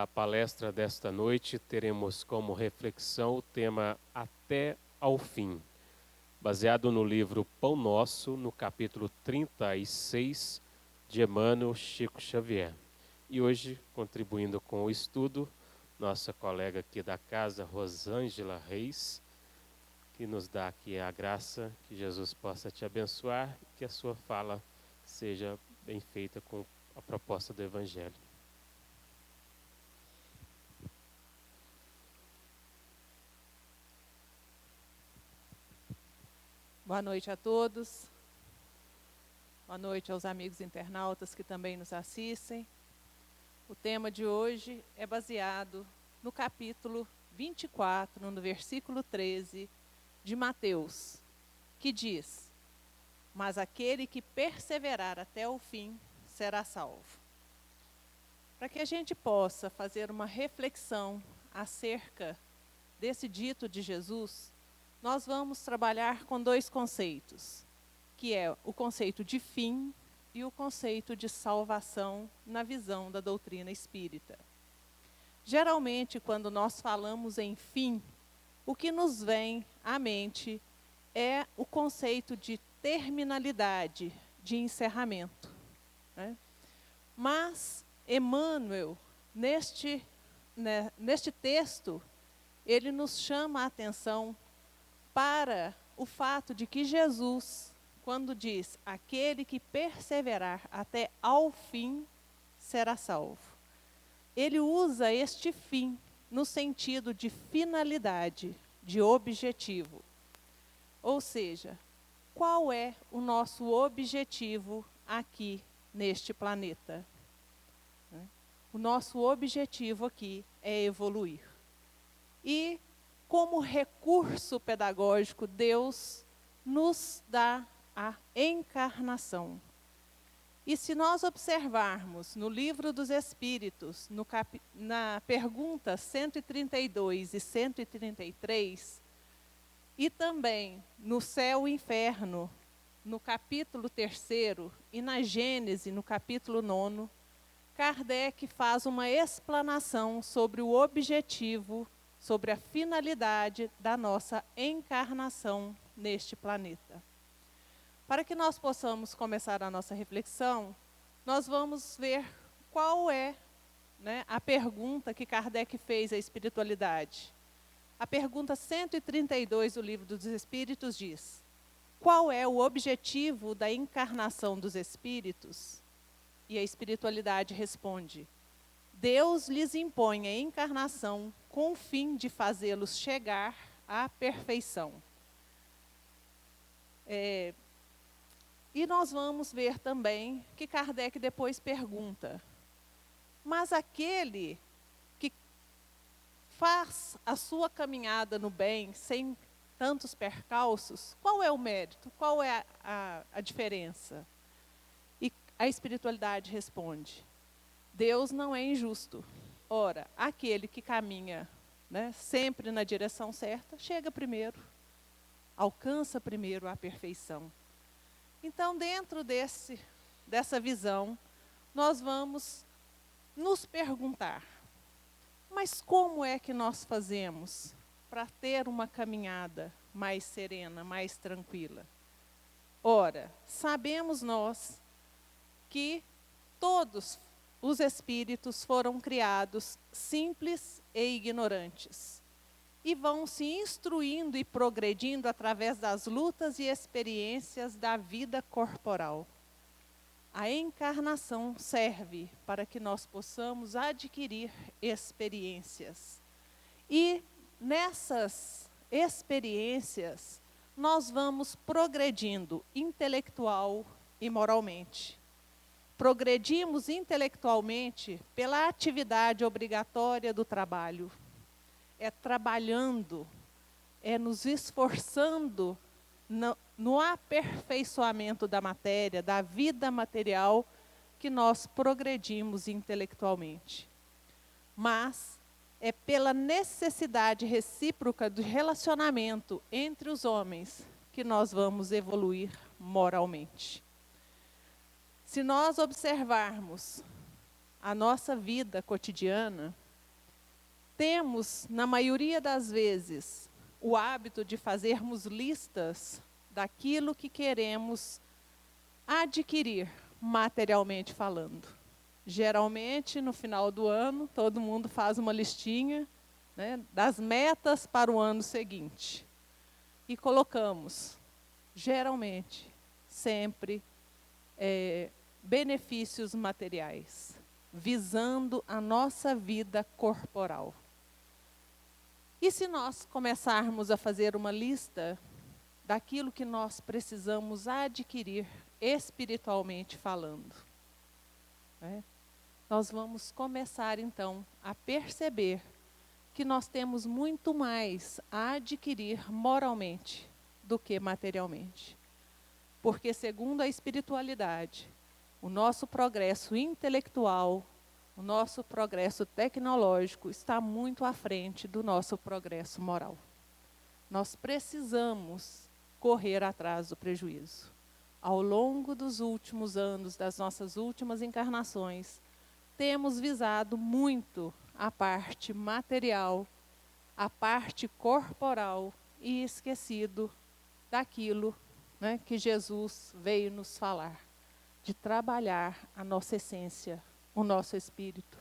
A palestra desta noite teremos como reflexão o tema Até ao Fim, baseado no livro Pão Nosso, no capítulo 36 de Emmanuel Chico Xavier. E hoje, contribuindo com o estudo, nossa colega aqui da casa, Rosângela Reis, que nos dá aqui a graça, que Jesus possa te abençoar e que a sua fala seja bem feita com a proposta do Evangelho. Boa noite a todos. Boa noite aos amigos internautas que também nos assistem. O tema de hoje é baseado no capítulo 24, no versículo 13 de Mateus, que diz: mas aquele que perseverar até o fim será salvo. Para que a gente possa fazer uma reflexão acerca desse dito de Jesus, nós vamos trabalhar com dois conceitos, que é o conceito de fim e o conceito de salvação na visão da doutrina espírita. Geralmente, quando nós falamos em fim, o que nos vem à mente é o conceito de terminalidade, de encerramento, né? Mas Emmanuel, neste texto, ele nos chama a atenção para o fato de que Jesus, quando diz, aquele que perseverar até ao fim, será salvo. Ele usa este fim no sentido de finalidade, de objetivo. Ou seja, qual é o nosso objetivo aqui neste planeta? O nosso objetivo aqui é evoluir. E como recurso pedagógico, Deus nos dá a encarnação. E se nós observarmos no Livro dos Espíritos, na pergunta 132 e 133, e também no Céu e Inferno, no capítulo 3º, e na Gênese, no capítulo 9, Kardec faz uma explanação sobre o objetivo, sobre a finalidade da nossa encarnação neste planeta. Para que nós possamos começar a nossa reflexão, nós vamos ver qual é, a pergunta que Kardec fez à espiritualidade. A pergunta 132 do Livro dos Espíritos diz: qual é o objetivo da encarnação dos espíritos? E a espiritualidade responde: Deus lhes impõe a encarnação com o fim de fazê-los chegar à perfeição. E nós vamos ver também que Kardec depois pergunta: mas aquele que faz a sua caminhada no bem sem tantos percalços, qual é o mérito? Qual é a diferença? E a espiritualidade responde: Deus não é injusto. Ora, aquele que caminha, sempre na direção certa, chega primeiro, alcança primeiro a perfeição. Então, dentro dessa visão, nós vamos nos perguntar: mas como é que nós fazemos para ter uma caminhada mais serena, mais tranquila? Ora, sabemos nós que todos os espíritos foram criados simples e ignorantes e vão se instruindo e progredindo através das lutas e experiências da vida corporal. A encarnação serve para que nós possamos adquirir experiências. E nessas experiências, nós vamos progredindo intelectual e moralmente. Progredimos intelectualmente pela atividade obrigatória do trabalho. É trabalhando, é nos esforçando no aperfeiçoamento da matéria, da vida material, que nós progredimos intelectualmente. Mas é pela necessidade recíproca do relacionamento entre os homens que nós vamos evoluir moralmente. Se nós observarmos a nossa vida cotidiana, temos, na maioria das vezes, o hábito de fazermos listas daquilo que queremos adquirir, materialmente falando. Geralmente, no final do ano, todo mundo faz uma listinha, né, das metas para o ano seguinte. E colocamos, geralmente, sempre, benefícios materiais, visando a nossa vida corporal. E se nós começarmos a fazer uma lista daquilo que nós precisamos adquirir espiritualmente falando, né? Nós vamos começar então a perceber que nós temos muito mais a adquirir moralmente do que materialmente. Porque segundo a espiritualidade, o nosso progresso intelectual, o nosso progresso tecnológico está muito à frente do nosso progresso moral. Nós precisamos correr atrás do prejuízo. Ao longo dos últimos anos, das nossas últimas encarnações, temos visado muito a parte material, a parte corporal e esquecido daquilo, né, que Jesus veio nos falar, de trabalhar a nossa essência, o nosso espírito.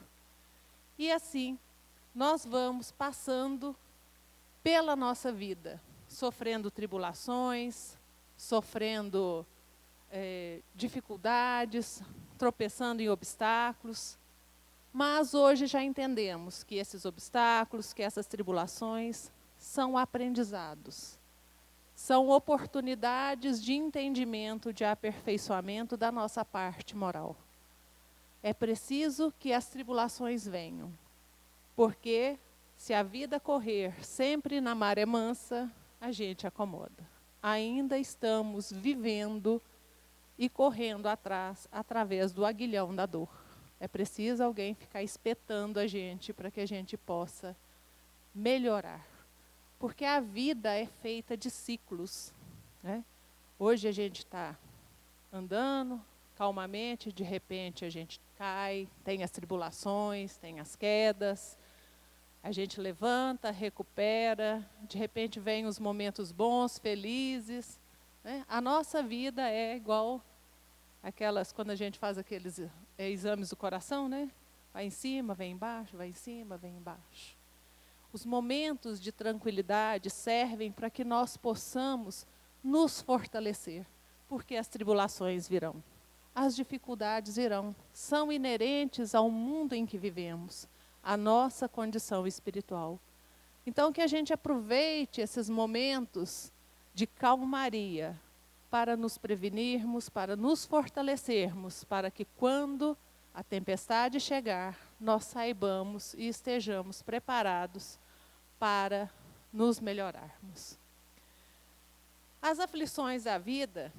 E assim, nós vamos passando pela nossa vida, sofrendo tribulações, sofrendo dificuldades, tropeçando em obstáculos. Mas hoje já entendemos que esses obstáculos, que essas tribulações são aprendizados. São oportunidades de entendimento, de aperfeiçoamento da nossa parte moral. É preciso que as tribulações venham, porque se a vida correr sempre na maré mansa, a gente acomoda. Ainda estamos vivendo e correndo atrás, através do aguilhão da dor. É preciso alguém ficar espetando a gente para que a gente possa melhorar. Porque a vida é feita de ciclos, né? Hoje a gente está andando calmamente, de repente a gente cai, tem as tribulações, tem as quedas, a gente levanta, recupera, de repente vem os momentos bons, felizes, né? A nossa vida é igual aquelas, quando a gente faz aqueles exames do coração, né? Vai em cima, vem embaixo, vai em cima, vem embaixo. Os momentos de tranquilidade servem para que nós possamos nos fortalecer, porque as tribulações virão, as dificuldades virão, são inerentes ao mundo em que vivemos, à nossa condição espiritual. Então, que a gente aproveite esses momentos de calmaria para nos prevenirmos, para nos fortalecermos, para que quando a tempestade chegar, nós saibamos e estejamos preparados para nos melhorarmos. As aflições da vida,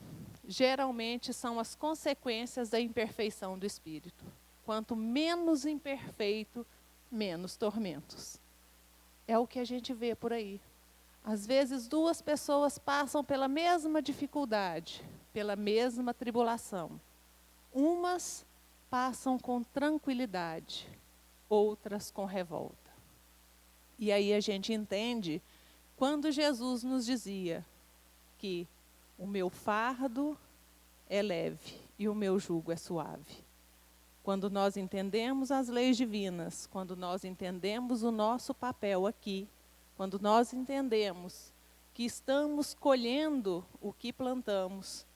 geralmente, são as consequências da imperfeição do espírito. Quanto menos imperfeito, menos tormentos. É o que a gente vê por aí. Às vezes, duas pessoas passam pela mesma dificuldade, pela mesma tribulação. Umas passam com tranquilidade, outras com revolta. E aí a gente entende quando Jesus nos dizia que o meu fardo é leve e o meu jugo é suave. Quando nós entendemos as leis divinas, quando nós entendemos o nosso papel aqui, quando nós entendemos que estamos colhendo o que plantamos,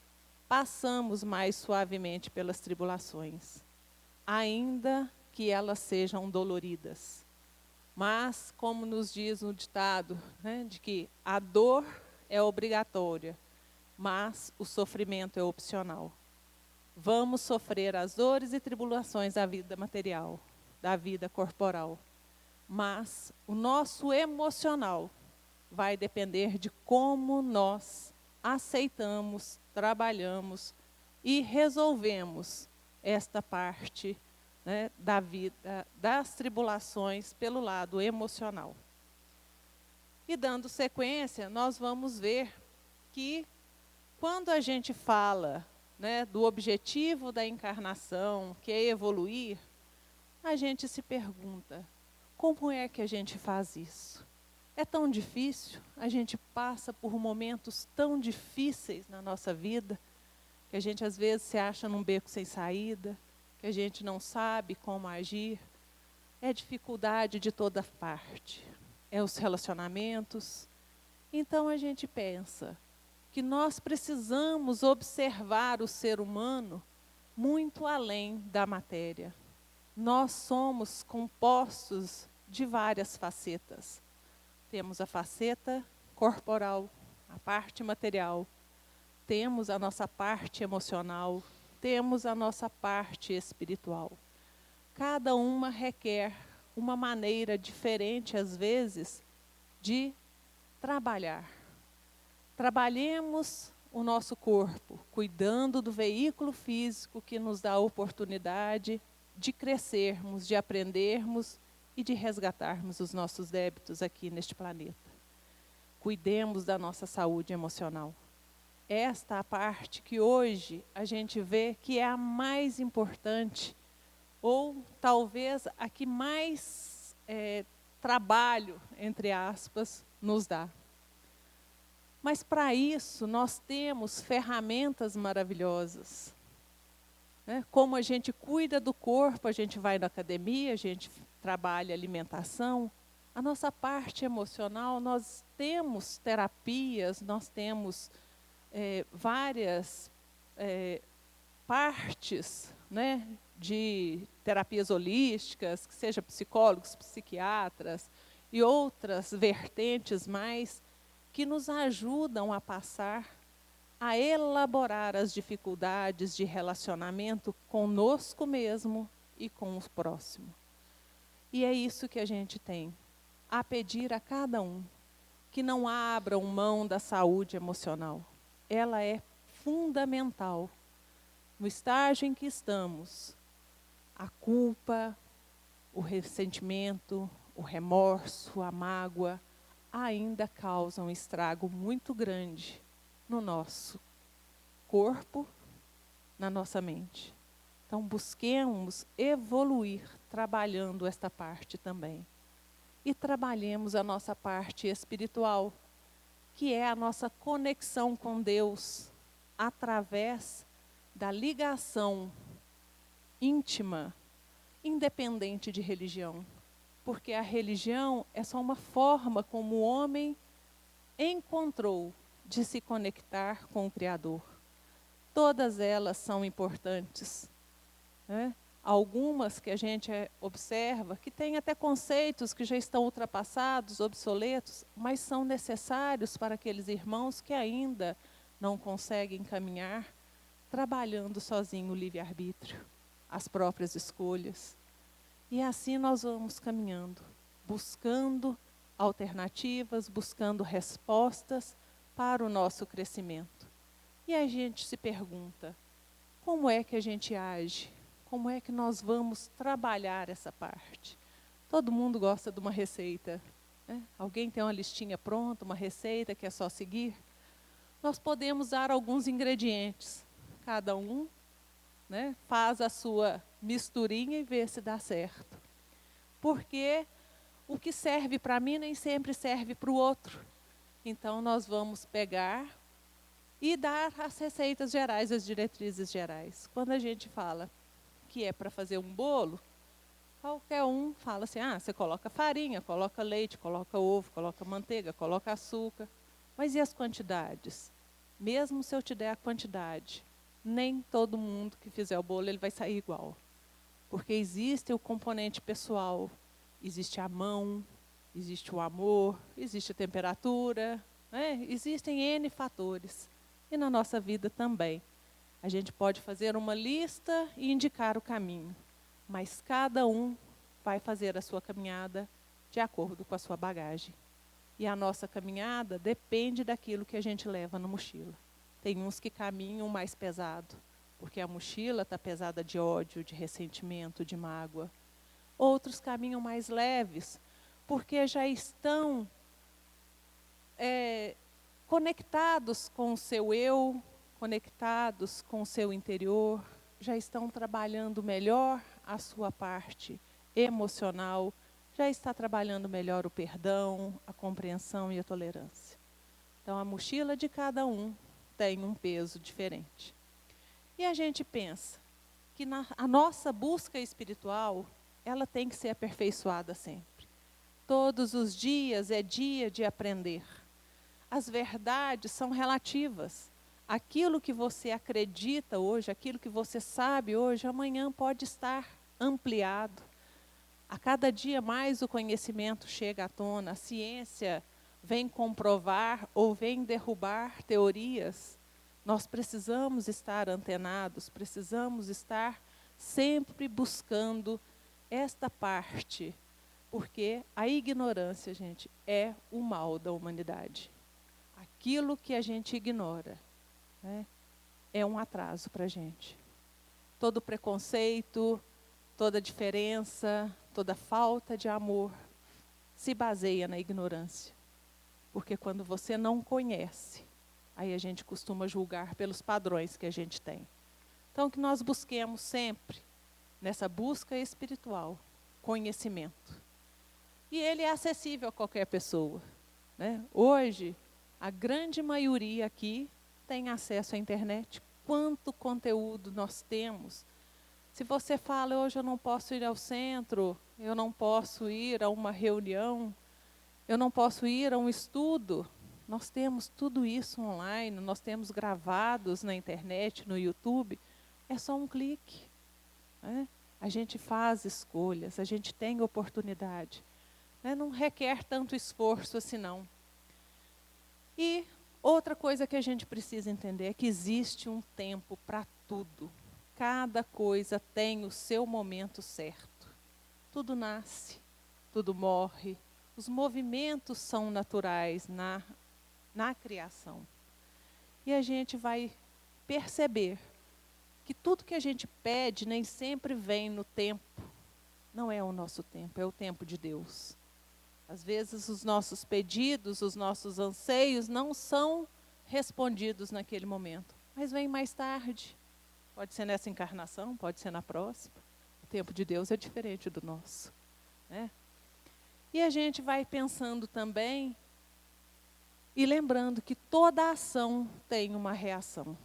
passamos mais suavemente pelas tribulações, ainda que elas sejam doloridas. Mas, como nos diz o ditado, né, de que a dor é obrigatória, mas o sofrimento é opcional. Vamos sofrer as dores e tribulações da vida material, da vida corporal. Mas o nosso emocional vai depender de como nós aceitamos, trabalhamos e resolvemos esta parte, né, da vida, das tribulações pelo lado emocional. E dando sequência, nós vamos ver que quando a gente fala, né, do objetivo da encarnação, que é evoluir, a gente se pergunta, Como é que a gente faz isso? É tão difícil, a gente passa por momentos tão difíceis na nossa vida, que a gente às vezes se acha num beco sem saída, que a gente não sabe como agir. É dificuldade de toda parte, é os relacionamentos. Então a gente pensa que nós precisamos observar o ser humano muito além da matéria. Nós somos compostos de várias facetas. Temos a faceta corporal, a parte material. Temos a nossa parte emocional. Temos a nossa parte espiritual. Cada uma requer uma maneira diferente, às vezes, de trabalhar. Trabalhemos o nosso corpo, cuidando do veículo físico que nos dá a oportunidade de crescermos, de aprendermos e de resgatarmos os nossos débitos aqui neste planeta. Cuidemos da nossa saúde emocional. Esta é a parte que hoje a gente vê que é a mais importante, ou talvez a que mais trabalho, entre aspas, nos dá. Mas para isso nós temos ferramentas maravilhosas. Como a gente cuida do corpo, a gente vai na academia, a gente trabalha alimentação. A nossa parte emocional, nós temos terapias, nós temos várias partes, de terapias holísticas, que seja psicólogos, psiquiatras e outras vertentes mais, que nos ajudam a passar, a elaborar as dificuldades de relacionamento conosco mesmo e com o próximo. E é isso que a gente tem a pedir a cada um, que não abram mão da saúde emocional. Ela é fundamental. No estágio em que estamos, a culpa, o ressentimento, o remorso, a mágoa, ainda causam um estrago muito grande no nosso corpo, na nossa mente. Então, busquemos evoluir trabalhando esta parte também. E trabalhemos a nossa parte espiritual, que é a nossa conexão com Deus, através da ligação íntima, independente de religião. Porque a religião é só uma forma como o homem encontrou de se conectar com o Criador. Todas elas são importantes. Algumas que a gente observa, que têm até conceitos que já estão ultrapassados, obsoletos, mas são necessários para aqueles irmãos que ainda não conseguem caminhar, trabalhando sozinho o livre-arbítrio, as próprias escolhas. E assim nós vamos caminhando, buscando alternativas, buscando respostas para o nosso crescimento. E a gente se pergunta, como é que a gente age? Como é que nós vamos trabalhar essa parte? Todo mundo gosta de uma receita. Alguém tem uma listinha pronta, uma receita que é só seguir? Nós podemos dar alguns ingredientes. Cada um faz a sua misturinha e vê se dá certo. Porque o que serve para mim nem sempre serve para o outro. Então, nós vamos pegar e dar as receitas gerais, as diretrizes gerais. Quando a gente fala que é para fazer um bolo, qualquer um fala assim, você coloca farinha, coloca leite, coloca ovo, coloca manteiga, coloca açúcar. Mas e as quantidades? Mesmo se eu te der a quantidade, nem todo mundo que fizer o bolo ele vai sair igual. Porque existe o componente pessoal, existe a mão, existe o amor, existe a temperatura, existem N fatores. E na nossa vida também. A gente pode fazer uma lista e indicar o caminho, mas cada um vai fazer a sua caminhada de acordo com a sua bagagem. E a nossa caminhada depende daquilo que a gente leva na mochila. Tem uns que caminham mais pesado, porque a mochila está pesada de ódio, de ressentimento, de mágoa. Outros caminham mais leves, porque já estão conectados com o seu eu, conectados com o seu interior, já estão trabalhando melhor a sua parte emocional, já está trabalhando melhor o perdão, a compreensão e a tolerância. Então, a mochila de cada um tem um peso diferente. E a gente pensa que a nossa busca espiritual, ela tem que ser aperfeiçoada sempre. Todos os dias é dia de aprender. As verdades são relativas. Aquilo que você acredita hoje, aquilo que você sabe hoje, amanhã pode estar ampliado. A cada dia mais o conhecimento chega à tona, a ciência vem comprovar ou vem derrubar teorias. Nós precisamos estar antenados, precisamos estar sempre buscando esta parte, porque a ignorância, gente, é o mal da humanidade. Aquilo que a gente ignora, né, é um atraso para a gente. Todo preconceito, toda diferença, toda falta de amor se baseia na ignorância. Porque quando você não conhece, aí a gente costuma julgar pelos padrões que a gente tem. Então, que nós busquemos sempre, nessa busca espiritual, conhecimento. E ele é acessível a qualquer pessoa, né? Hoje, a grande maioria aqui tem acesso à internet. Quanto conteúdo nós temos. Se você fala, hoje eu não posso ir ao centro, eu não posso ir a uma reunião, eu não posso ir a um estudo, nós temos tudo isso online, nós temos gravados na internet, no YouTube, é só um clique, né? A gente faz escolhas, a gente tem oportunidade, né? Não requer tanto esforço assim não. E outra coisa que a gente precisa entender é que existe um tempo para tudo. Cada coisa tem o seu momento certo. Tudo nasce, tudo morre. Os movimentos são naturais na criação. E a gente vai perceber que tudo que a gente pede nem sempre vem no tempo. Não é o nosso tempo, é o tempo de Deus. Às vezes os nossos pedidos, os nossos anseios não são respondidos naquele momento, mas vem mais tarde. Pode ser nessa encarnação, pode ser na próxima. O tempo de Deus é diferente do nosso, né? E a gente vai pensando também e lembrando que toda ação tem uma reação.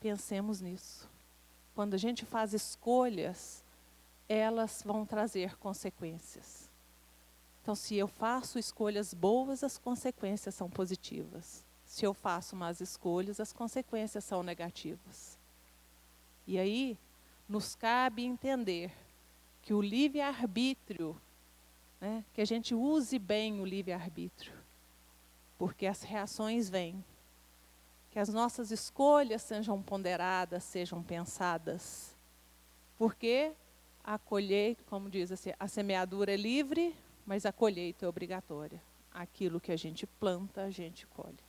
Pensemos nisso. Quando a gente faz escolhas, elas vão trazer consequências. Então, se eu faço escolhas boas, as consequências são positivas. Se eu faço más escolhas, as consequências são negativas. E aí, nos cabe entender que o livre-arbítrio, né, que a gente use bem o livre-arbítrio, porque as reações vêm. Que as nossas escolhas sejam ponderadas, sejam pensadas. Porque a colheita, como diz assim, a semeadura é livre, mas a colheita é obrigatória. Aquilo que a gente planta, a gente colhe.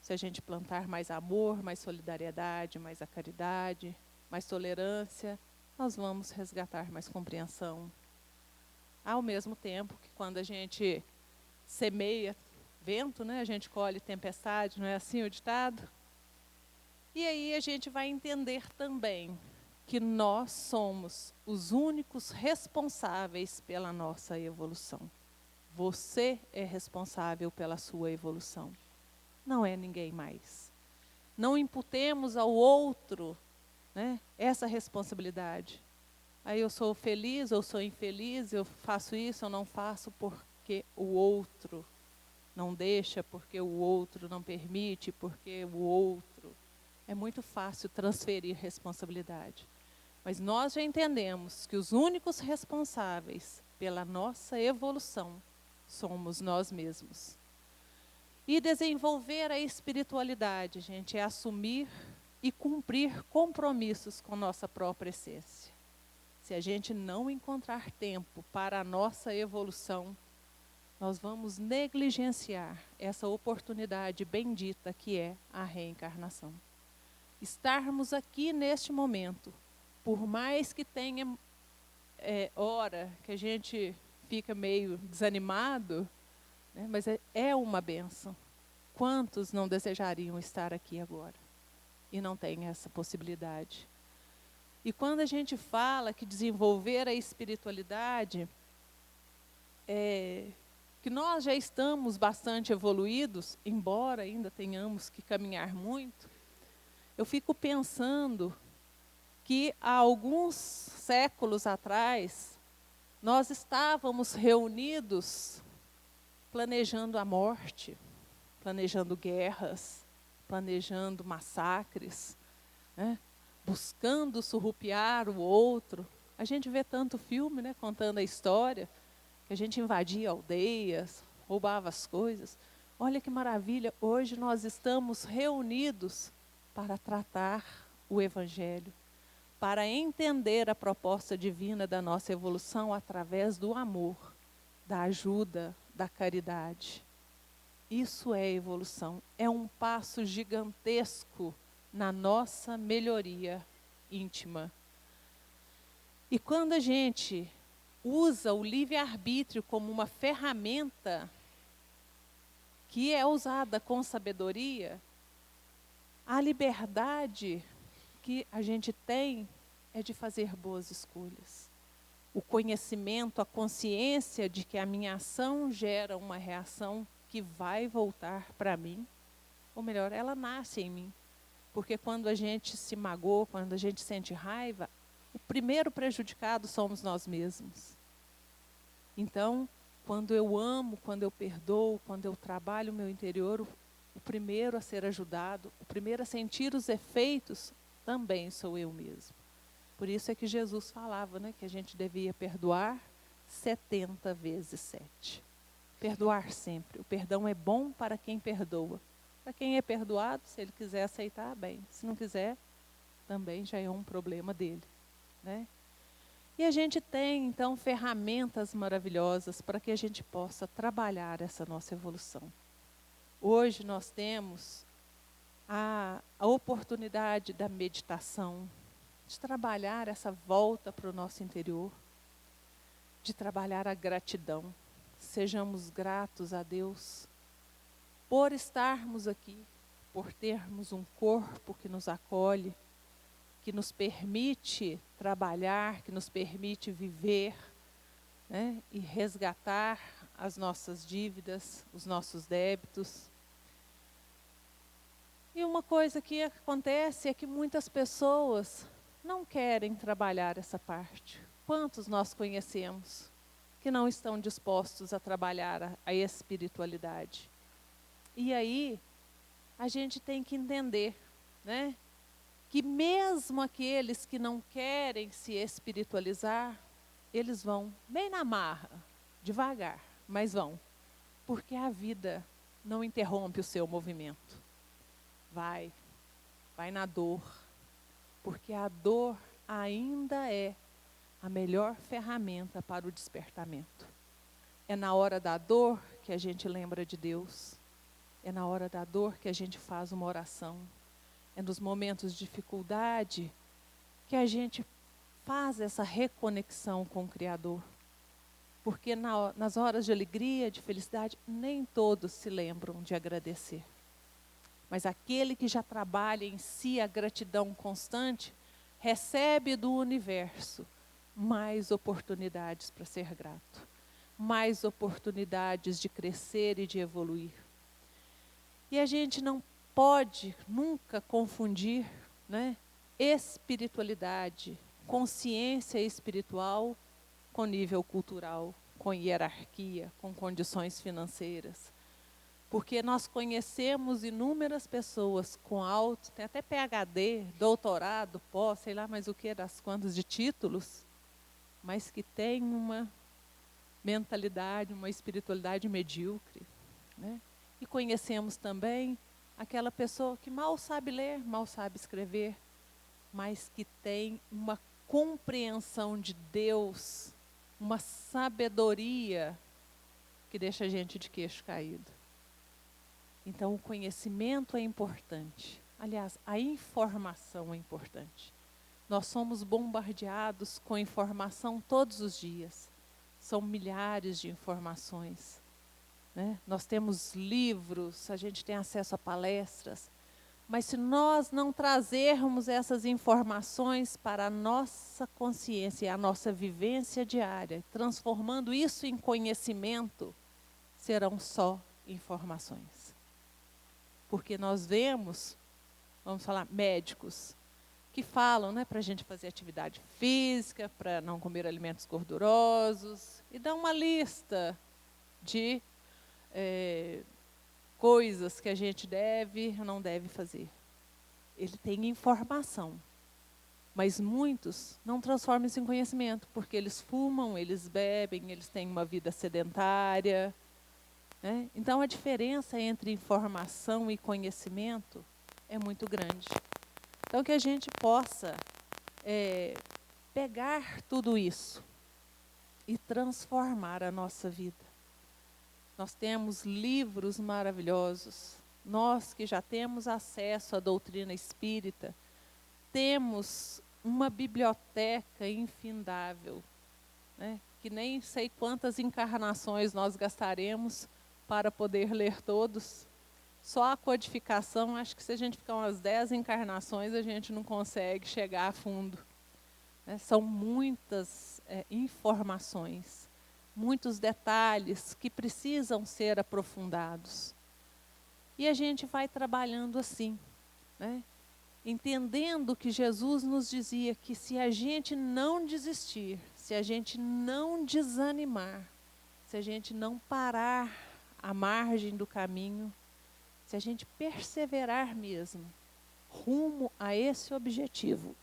Se a gente plantar mais amor, mais solidariedade, mais a caridade, mais tolerância, nós vamos resgatar mais compreensão. Ao mesmo tempo que quando a gente semeia vento, né, a gente colhe tempestade, não é assim o ditado? E aí a gente vai entender também que nós somos os únicos responsáveis pela nossa evolução. Você é responsável pela sua evolução. Não é ninguém mais. Não imputemos ao outro, né, essa responsabilidade. Aí eu sou feliz ou sou infeliz, eu faço isso ou não faço porque o outro não deixa, porque o outro não permite, porque o outro. É muito fácil transferir responsabilidade. Mas nós já entendemos que os únicos responsáveis pela nossa evolução somos nós mesmos. E desenvolver a espiritualidade, gente, é assumir e cumprir compromissos com nossa própria essência. Se a gente não encontrar tempo para a nossa evolução, nós vamos negligenciar essa oportunidade bendita que é a reencarnação. Estarmos aqui neste momento, por mais que tenha hora que a gente fica meio desanimado, né, mas é uma bênção. Quantos não desejariam estar aqui agora e não têm essa possibilidade? E quando a gente fala que desenvolver a espiritualidade que nós já estamos bastante evoluídos, embora ainda tenhamos que caminhar muito, eu fico pensando que há alguns séculos atrás, nós estávamos reunidos planejando a morte, planejando guerras, planejando massacres, né? Buscando surrupiar o outro. A gente vê tanto filme, né, contando a história, que a gente invadia aldeias, roubava as coisas. Olha que maravilha, hoje nós estamos reunidos para tratar o Evangelho, para entender a proposta divina da nossa evolução através do amor, da ajuda, da caridade. Isso é evolução, é um passo gigantesco na nossa melhoria íntima. E quando a gente usa o livre-arbítrio como uma ferramenta que é usada com sabedoria, a liberdade que a gente tem é de fazer boas escolhas. O conhecimento, a consciência de que a minha ação gera uma reação que vai voltar para mim, ou melhor, ela nasce em mim. Porque quando a gente se magoa, quando a gente sente raiva, o primeiro prejudicado somos nós mesmos. Então, quando eu amo, quando eu perdoo, quando eu trabalho o meu interior, o primeiro a ser ajudado, o primeiro a sentir os efeitos, também sou eu mesmo. Por isso é que Jesus falava, né, que a gente devia perdoar 70 vezes 7. Perdoar sempre. O perdão é bom para quem perdoa. Para quem é perdoado, se ele quiser aceitar, bem. Se não quiser, também já é um problema dele, né? E a gente tem, então, ferramentas maravilhosas para que a gente possa trabalhar essa nossa evolução. Hoje nós temos a oportunidade da meditação, de trabalhar essa volta para o nosso interior, de trabalhar a gratidão. Sejamos gratos a Deus por estarmos aqui, por termos um corpo que nos acolhe, que nos permite trabalhar, que nos permite viver, né, e resgatar as nossas dívidas, os nossos débitos. E uma coisa que acontece é que muitas pessoas não querem trabalhar essa parte. Quantos nós conhecemos que não estão dispostos a trabalhar a espiritualidade? E aí, a gente tem que entender, né, que mesmo aqueles que não querem se espiritualizar, eles vão bem na marra, devagar, mas vão. Porque a vida não interrompe o seu movimento. Vai na dor. Porque a dor ainda é a melhor ferramenta para o despertamento. É na hora da dor que a gente lembra de Deus. É na hora da dor que a gente faz uma oração. É nos momentos de dificuldade que a gente faz essa reconexão com o Criador. Porque nas horas de alegria, de felicidade, nem todos se lembram de agradecer. Mas aquele que já trabalha em si a gratidão constante, recebe do universo mais oportunidades para ser grato. Mais oportunidades de crescer e de evoluir. E a gente não pode nunca confundir, né, espiritualidade, consciência espiritual com nível cultural, com hierarquia, com condições financeiras. Porque nós conhecemos inúmeras pessoas com alto, tem até PhD, doutorado, pós, sei lá mais o que, das quantas de títulos, mas que tem uma mentalidade, uma espiritualidade medíocre, né? E conhecemos também aquela pessoa que mal sabe ler, mal sabe escrever, mas que tem uma compreensão de Deus, uma sabedoria que deixa a gente de queixo caído. Então, o conhecimento é importante. Aliás, a informação é importante. Nós somos bombardeados com informação todos os dias. São milhares de informações, né? Nós temos livros, a gente tem acesso a palestras, Mas se nós não trazermos essas informações para a nossa consciência, a nossa vivência diária, transformando isso em conhecimento, serão só informações. Porque nós vemos, vamos falar, médicos que falam, né, para a gente fazer atividade física, para não comer alimentos gordurosos, e dão uma lista de coisas que a gente deve ou não deve fazer. Ele tem informação, mas muitos não transformam isso em conhecimento, porque eles fumam, eles bebem, eles têm uma vida sedentária, né? Então a diferença entre informação e conhecimento é muito grande. Então que a gente possa pegar tudo isso e transformar a nossa vida. Nós temos livros maravilhosos. Nós que já temos acesso à doutrina espírita, temos uma biblioteca infindável, né? Que nem sei quantas encarnações nós gastaremos para poder ler todos. Só a codificação, acho que se a gente ficar umas 10 encarnações, a gente não consegue chegar a fundo, né? São muitas informações, muitos detalhes que precisam ser aprofundados. E a gente vai trabalhando assim, né? Entendendo que Jesus nos dizia que se a gente não desistir, se a gente não desanimar, se a gente não parar à margem do caminho, se a gente perseverar mesmo, rumo a esse objetivo,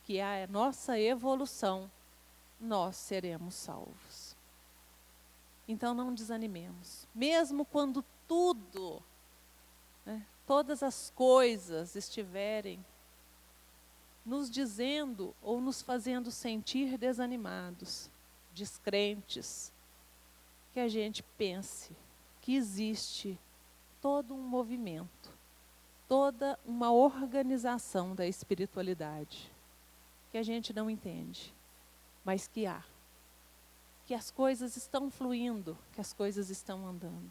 que é a nossa evolução, nós seremos salvos. Então não desanimemos, mesmo quando tudo, né, todas as coisas estiverem nos dizendo ou nos fazendo sentir desanimados, descrentes, que a gente pense que existe todo um movimento, toda uma organização da espiritualidade, que a gente não entende, mas que há. Que as coisas estão fluindo, que as coisas estão andando.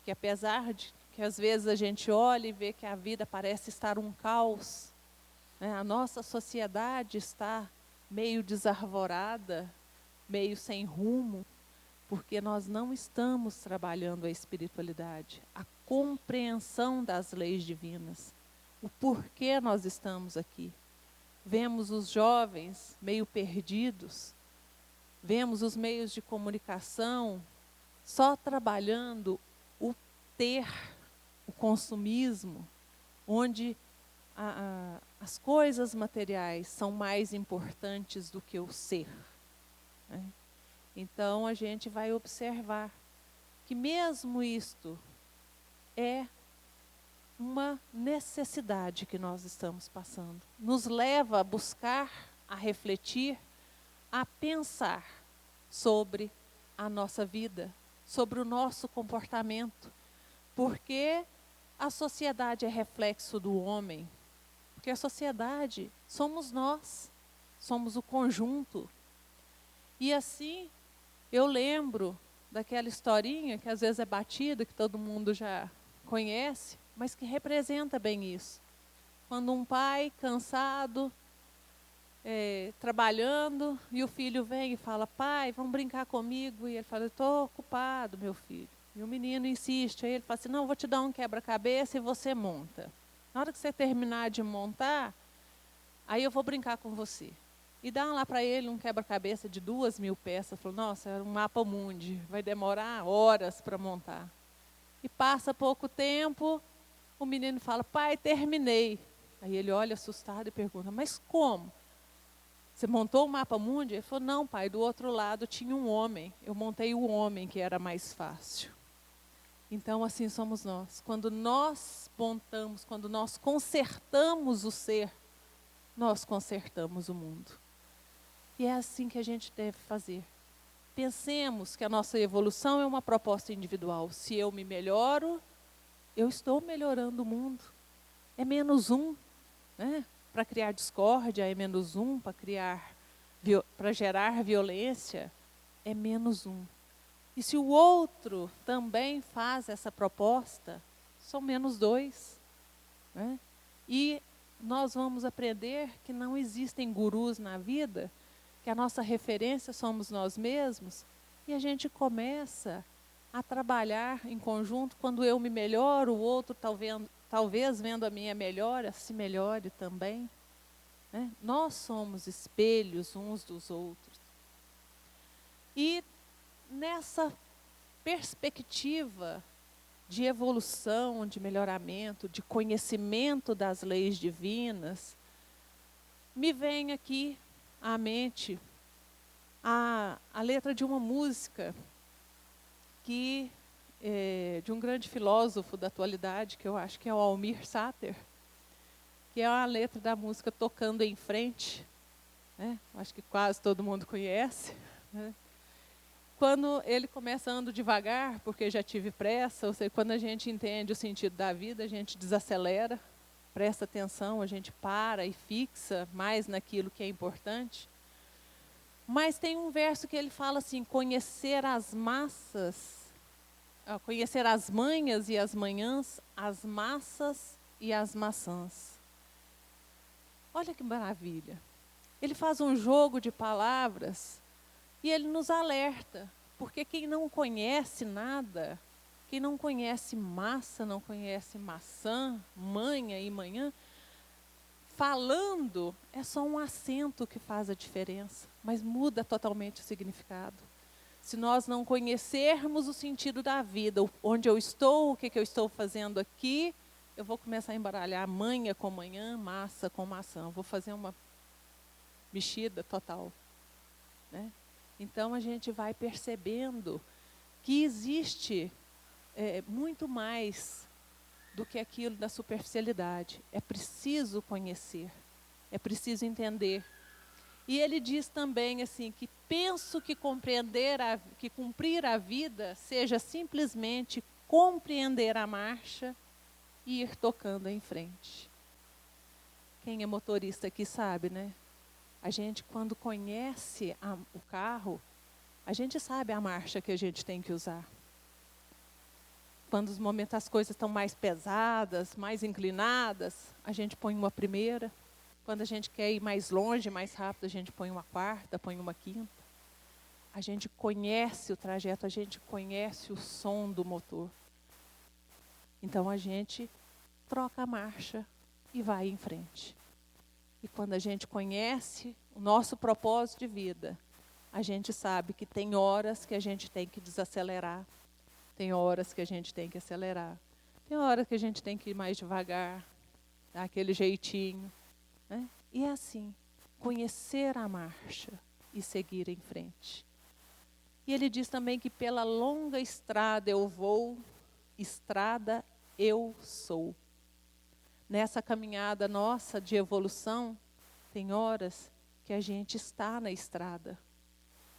Que apesar de que às vezes a gente olha e vê que a vida parece estar um caos, né? A nossa sociedade está meio desarvorada, meio sem rumo, porque nós não estamos trabalhando a espiritualidade, a compreensão das leis divinas, o porquê nós estamos aqui. Vemos os jovens meio perdidos, vemos os meios de comunicação só trabalhando o ter, o consumismo, onde as coisas materiais são mais importantes do que o ser, né? Então a gente vai observar que mesmo isto é uma necessidade que nós estamos passando. Nos leva a buscar, a refletir, a pensar sobre a nossa vida, sobre o nosso comportamento, porque a sociedade é reflexo do homem, porque a sociedade somos nós, somos o conjunto. E assim, eu lembro daquela historinha que às vezes é batida, que todo mundo já conhece, mas que representa bem isso. Quando um pai cansado, trabalhando, e o filho vem e fala: pai, vamos brincar comigo? E ele fala: eu estou ocupado, meu filho. E o menino insiste, aí ele fala assim: não, vou te dar um quebra-cabeça e você monta. Na hora que você terminar de montar, aí eu vou brincar com você. E dá lá para ele um quebra-cabeça de 2.000 peças. Falou: nossa, era um mapa mundi, vai demorar horas para montar. E passa pouco tempo, o menino fala: pai, terminei. Aí ele olha assustado e pergunta: mas como? Você montou o mapa mundi? Ele falou: não, pai, do outro lado tinha um homem. Eu montei o homem, que era mais fácil. Então, assim somos nós. Quando nós montamos, quando nós consertamos o ser, nós consertamos o mundo. E é assim que a gente deve fazer. Pensemos que a nossa evolução é uma proposta individual. Se eu me melhoro, eu estou melhorando o mundo. É menos um, né? Para criar discórdia, é menos um. Para gerar violência, é menos um. E se o outro também faz essa proposta, são -2. Né? E nós vamos aprender que não existem gurus na vida, que a nossa referência somos nós mesmos, e a gente começa a trabalhar em conjunto. Quando eu me melhoro, o outro talvez vendo a minha melhora, se melhore também. Né? Nós somos espelhos uns dos outros. E nessa perspectiva de evolução, de melhoramento, de conhecimento das leis divinas, me vem aqui à mente a letra de uma música que de um grande filósofo da atualidade, que eu acho que é o Almir Sater, que é a letra da música Tocando em Frente, né? Acho que quase todo mundo conhece, né? Quando ele começa andando devagar, porque já tive pressa, ou seja, quando a gente entende o sentido da vida, a gente desacelera, presta atenção, a gente para e fixa mais naquilo que é importante. Mas tem um verso que ele fala assim: conhecer as massas, conhecer as manhas e as manhãs, as massas e as maçãs. Olha que maravilha. Ele faz um jogo de palavras e ele nos alerta, porque quem não conhece nada, quem não conhece massa, não conhece maçã, manha e manhã, falando é só um acento que faz a diferença, mas muda totalmente o significado. Se nós não conhecermos o sentido da vida, onde eu estou, o que eu estou fazendo aqui, eu vou começar a embaralhar manha com manhã, massa com maçã. Vou fazer uma mexida total. Né? Então, a gente vai percebendo que existe muito mais do que aquilo da superficialidade. É preciso conhecer, é preciso entender. E ele diz também assim, que penso que cumprir a vida seja simplesmente compreender a marcha e ir tocando em frente. Quem é motorista aqui sabe, né? A gente, quando conhece o carro, a gente sabe a marcha que a gente tem que usar. Quando os momentos as coisas estão mais pesadas, mais inclinadas, a gente põe uma primeira. Quando a gente quer ir mais longe, mais rápido, a gente põe uma quarta, põe uma quinta. A gente conhece o trajeto, a gente conhece o som do motor. Então a gente troca a marcha e vai em frente. E quando a gente conhece o nosso propósito de vida, a gente sabe que tem horas que a gente tem que desacelerar, tem horas que a gente tem que acelerar, tem horas que a gente tem que ir mais devagar, dar aquele jeitinho. Né? E é assim, conhecer a marcha e seguir em frente. E ele diz também que pela longa estrada eu vou, estrada eu sou. Nessa caminhada nossa de evolução, tem horas que a gente está na estrada.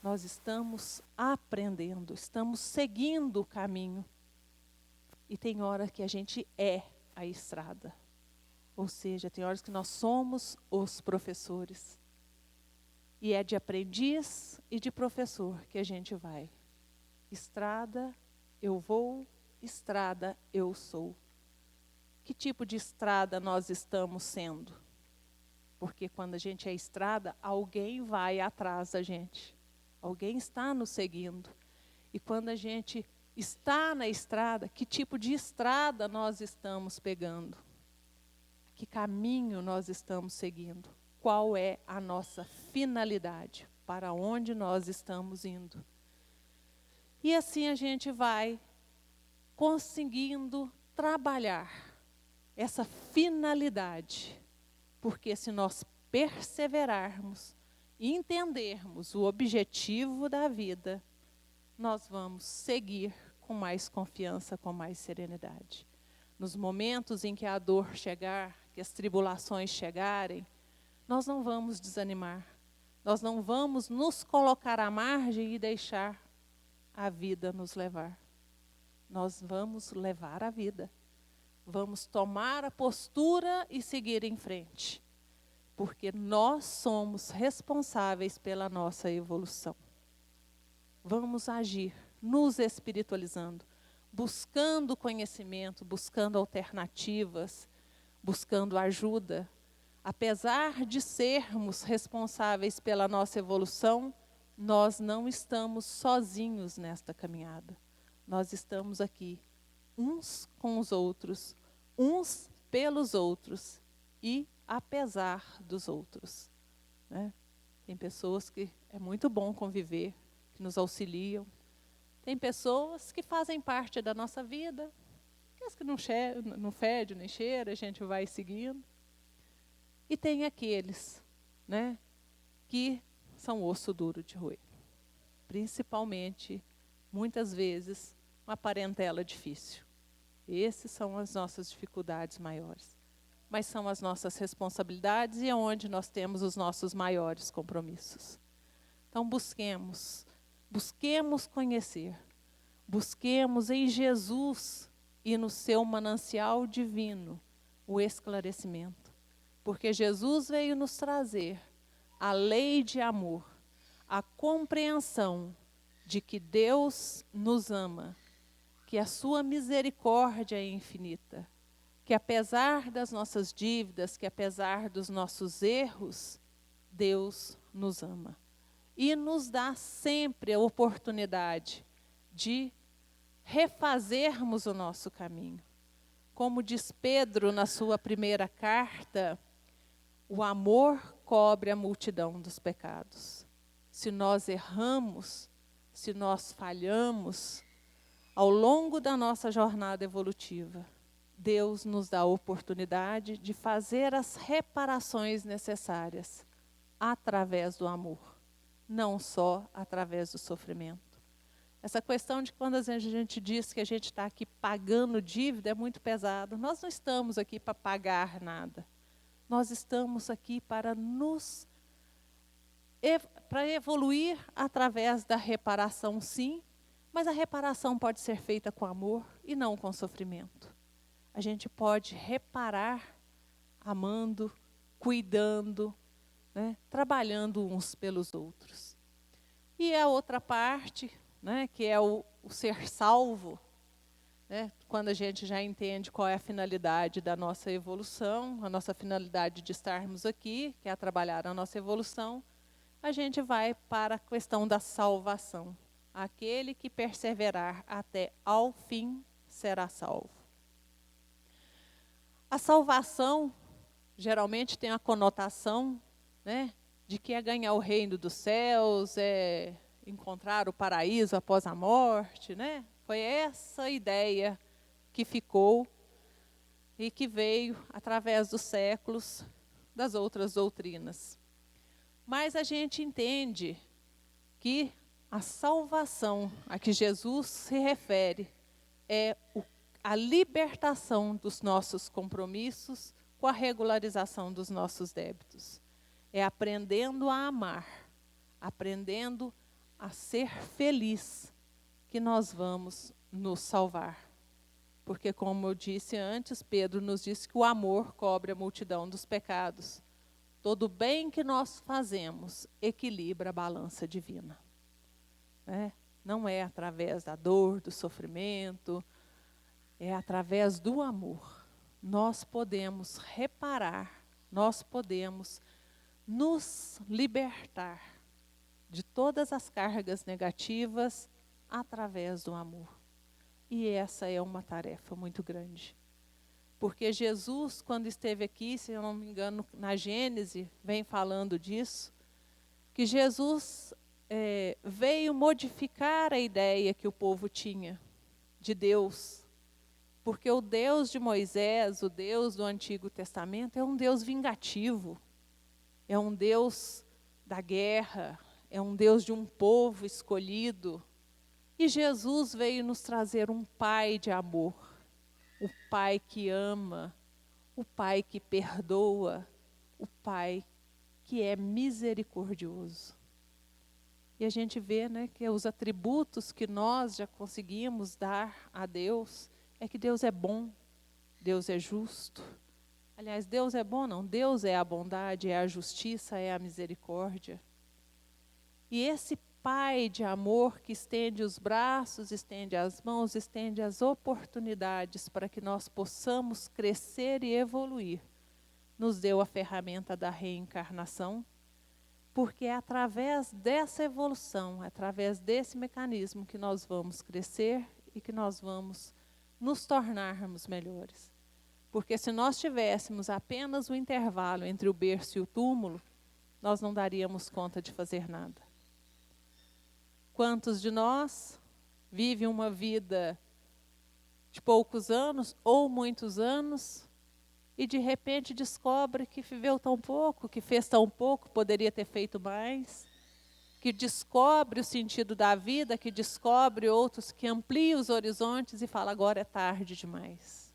Nós estamos aprendendo, estamos seguindo o caminho. E tem horas que a gente é a estrada. Ou seja, tem horas que nós somos os professores. E é de aprendiz e de professor que a gente vai. Estrada, eu vou, estrada, eu sou. Que tipo de estrada nós estamos sendo? Porque quando a gente é estrada, alguém vai atrás da gente. Alguém está nos seguindo. E quando a gente está na estrada, que tipo de estrada nós estamos pegando? Que caminho nós estamos seguindo? Qual é a nossa finalidade? Para onde nós estamos indo? E assim a gente vai conseguindo trabalhar essa finalidade. Porque se nós perseverarmos e entendermos o objetivo da vida, nós vamos seguir com mais confiança, com mais serenidade. Nos momentos em que a dor chegar, que as tribulações chegarem, nós não vamos desanimar. Nós não vamos nos colocar à margem e deixar a vida nos levar. Nós vamos levar a vida. Vamos tomar a postura e seguir em frente. Porque nós somos responsáveis pela nossa evolução. Vamos agir, nos espiritualizando, buscando conhecimento, buscando alternativas, buscando ajuda. Apesar de sermos responsáveis pela nossa evolução, nós não estamos sozinhos nesta caminhada. Nós estamos aqui, uns com os outros, uns pelos outros e apesar dos outros, né? Tem pessoas que é muito bom conviver, que nos auxiliam. Tem pessoas que fazem parte da nossa vida, que não fede nem cheira, a gente vai seguindo. E tem aqueles, né, que são osso duro de roer. Principalmente, muitas vezes, uma parentela difícil. Essas são as nossas dificuldades maiores. Mas são as nossas responsabilidades e é onde nós temos os nossos maiores compromissos. Então busquemos conhecer. Busquemos em Jesus e no seu manancial divino o esclarecimento. Porque Jesus veio nos trazer a lei de amor, a compreensão de que Deus nos ama, que a sua misericórdia é infinita, que apesar das nossas dívidas, que apesar dos nossos erros, Deus nos ama. E nos dá sempre a oportunidade de refazermos o nosso caminho. Como diz Pedro na sua primeira carta, o amor cobre a multidão dos pecados. Se nós erramos, se nós falhamos, ao longo da nossa jornada evolutiva, Deus nos dá a oportunidade de fazer as reparações necessárias através do amor, não só através do sofrimento. Essa questão de quando a gente diz que a gente está aqui pagando dívida é muito pesado. Nós não estamos aqui para pagar nada. Nós estamos aqui para para evoluir através da reparação, sim, mas a reparação pode ser feita com amor e não com sofrimento. A gente pode reparar amando, cuidando, né, trabalhando uns pelos outros. E a outra parte, né, que é o ser salvo, né, quando a gente já entende qual é a finalidade da nossa evolução, a nossa finalidade de estarmos aqui, que é trabalhar a nossa evolução, a gente vai para a questão da salvação. Aquele que perseverar até ao fim será salvo. A salvação geralmente tem a conotação, né, de que é ganhar o reino dos céus, é encontrar o paraíso após a morte, né? Foi essa ideia que ficou e que veio através dos séculos das outras doutrinas. Mas a gente entende que a salvação a que Jesus se refere é a libertação dos nossos compromissos com a regularização dos nossos débitos. É aprendendo a amar, aprendendo a ser feliz, que nós vamos nos salvar. Porque, como eu disse antes, Pedro nos disse que o amor cobre a multidão dos pecados. Todo bem que nós fazemos equilibra a balança divina. Não é através da dor, do sofrimento, é através do amor. Nós podemos reparar, nós podemos nos libertar de todas as cargas negativas através do amor. E essa é uma tarefa muito grande. Porque Jesus, quando esteve aqui, se eu não me engano, na Gênesis, vem falando disso, que Jesus veio modificar a ideia que o povo tinha de Deus. Porque o Deus de Moisés, o Deus do Antigo Testamento, é um Deus vingativo, é um Deus da guerra, é um Deus de um povo escolhido. E Jesus veio nos trazer um Pai de amor, o Pai que ama, o Pai que perdoa, o Pai que é misericordioso. E a gente vê, né, que os atributos que nós já conseguimos dar a Deus é que Deus é bom, Deus é justo. Aliás, Deus é bom não, Deus é a bondade, é a justiça, é a misericórdia. E esse Pai de amor que estende os braços, estende as mãos, estende as oportunidades para que nós possamos crescer e evoluir, nos deu a ferramenta da reencarnação, porque é através dessa evolução, através desse mecanismo que nós vamos crescer e que nós vamos nos tornarmos melhores. Porque se nós tivéssemos apenas o intervalo entre o berço e o túmulo, nós não daríamos conta de fazer nada. Quantos de nós vivem uma vida de poucos anos ou muitos anos e de repente descobre que viveu tão pouco, que fez tão pouco, poderia ter feito mais, que descobre o sentido da vida, que descobre outros, que amplia os horizontes e fala, agora é tarde demais.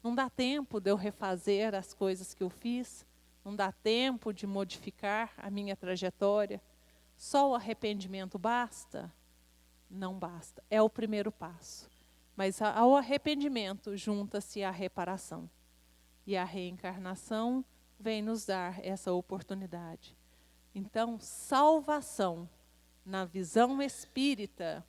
Não dá tempo de eu refazer as coisas que eu fiz, não dá tempo de modificar a minha trajetória. Só o arrependimento basta? Não basta. É o primeiro passo. Mas ao arrependimento junta-se a reparação. E a reencarnação vem nos dar essa oportunidade. Então, salvação, na visão espírita,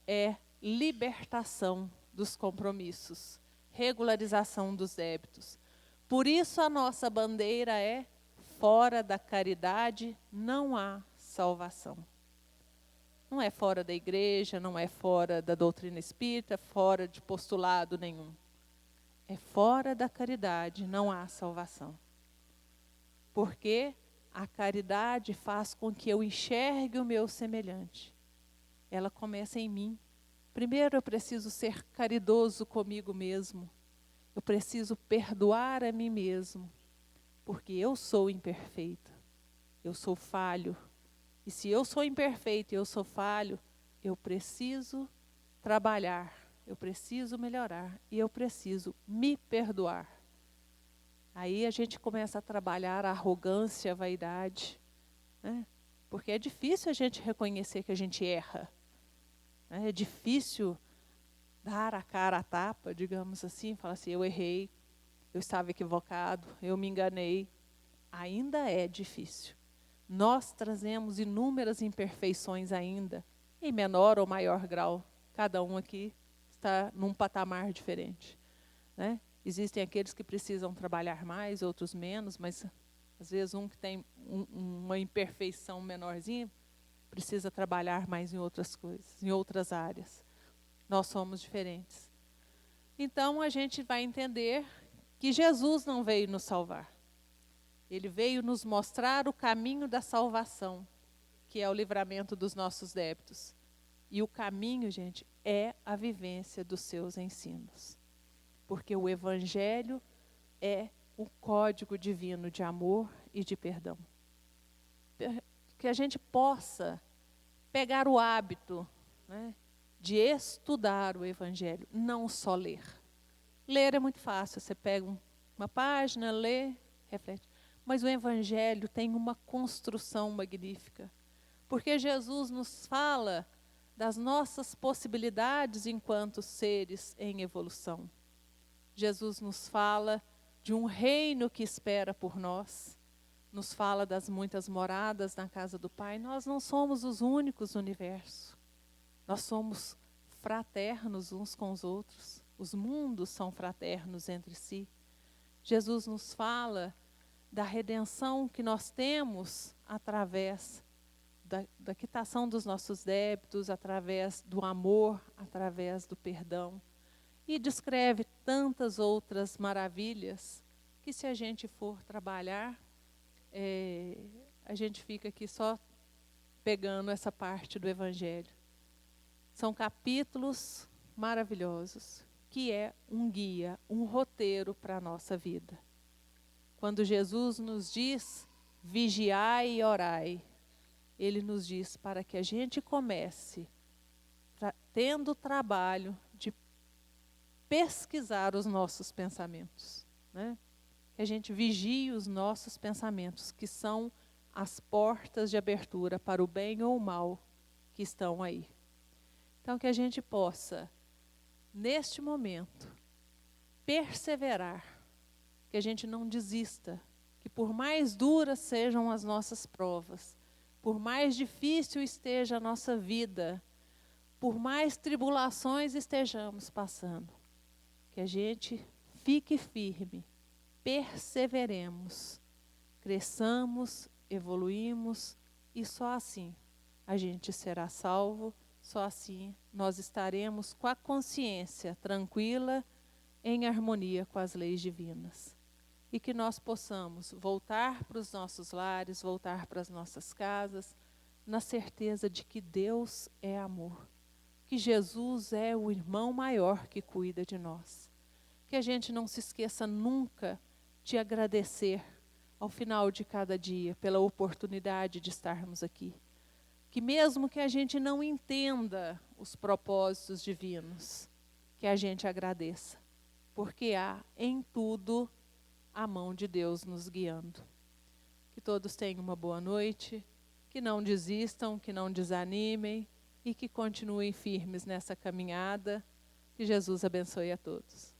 é libertação dos compromissos, regularização dos débitos. Por isso a nossa bandeira é: fora da caridade não há salvação. Não é fora da igreja, não é fora da doutrina espírita, fora de postulado nenhum. É fora da caridade, não há salvação. Porque a caridade faz com que eu enxergue o meu semelhante. Ela começa em mim. Primeiro eu preciso ser caridoso comigo mesmo. Eu preciso perdoar a mim mesmo. Porque eu sou imperfeita. Eu sou falho. E se eu sou imperfeito e eu sou falho, eu preciso trabalhar, eu preciso melhorar e eu preciso me perdoar. Aí a gente começa a trabalhar a arrogância, a vaidade, né? Porque é difícil a gente reconhecer que a gente erra. Né? É difícil dar a cara a tapa, digamos assim, falar assim, eu errei, eu estava equivocado, eu me enganei. Ainda é difícil. Nós trazemos inúmeras imperfeições ainda, em menor ou maior grau. Cada um aqui está num patamar diferente. Né? Existem aqueles que precisam trabalhar mais, outros menos, mas às vezes um que tem uma imperfeição menorzinha, precisa trabalhar mais em outras coisas, em outras áreas. Nós somos diferentes. Então a gente vai entender que Jesus não veio nos salvar. Ele veio nos mostrar o caminho da salvação, que é o livramento dos nossos débitos. E o caminho, gente, é a vivência dos seus ensinos. Porque o Evangelho é o código divino de amor e de perdão. Que a gente possa pegar o hábito, né, de estudar o Evangelho, não só ler. Ler é muito fácil, você pega uma página, lê, reflete. Mas o Evangelho tem uma construção magnífica. Porque Jesus nos fala das nossas possibilidades enquanto seres em evolução. Jesus nos fala de um reino que espera por nós. Nos fala das muitas moradas na casa do Pai. Nós não somos os únicos no universo. Nós somos fraternos uns com os outros. Os mundos são fraternos entre si. Jesus nos fala da redenção que nós temos através da quitação dos nossos débitos, através do amor, através do perdão. E descreve tantas outras maravilhas que, se a gente for trabalhar, a gente fica aqui só pegando essa parte do Evangelho. São capítulos maravilhosos, que é um guia, um roteiro para a nossa vida. Quando Jesus nos diz, vigiai e orai, Ele nos diz para que a gente comece tendo o trabalho de pesquisar os nossos pensamentos. Né? Que a gente vigie os nossos pensamentos, que são as portas de abertura para o bem ou o mal que estão aí. Então, que a gente possa, neste momento, perseverar, que a gente não desista, que por mais duras sejam as nossas provas, por mais difícil esteja a nossa vida, por mais tribulações estejamos passando, que a gente fique firme, perseveremos, cresçamos, evoluímos e só assim a gente será salvo, só assim nós estaremos com a consciência tranquila, em harmonia com as leis divinas. E que nós possamos voltar para os nossos lares, voltar para as nossas casas, na certeza de que Deus é amor, que Jesus é o irmão maior que cuida de nós. Que a gente não se esqueça nunca de agradecer ao final de cada dia pela oportunidade de estarmos aqui. Que mesmo que a gente não entenda os propósitos divinos, que a gente agradeça, porque há em tudo a mão de Deus nos guiando. Que todos tenham uma boa noite, que não desistam, que não desanimem e que continuem firmes nessa caminhada. Que Jesus abençoe a todos.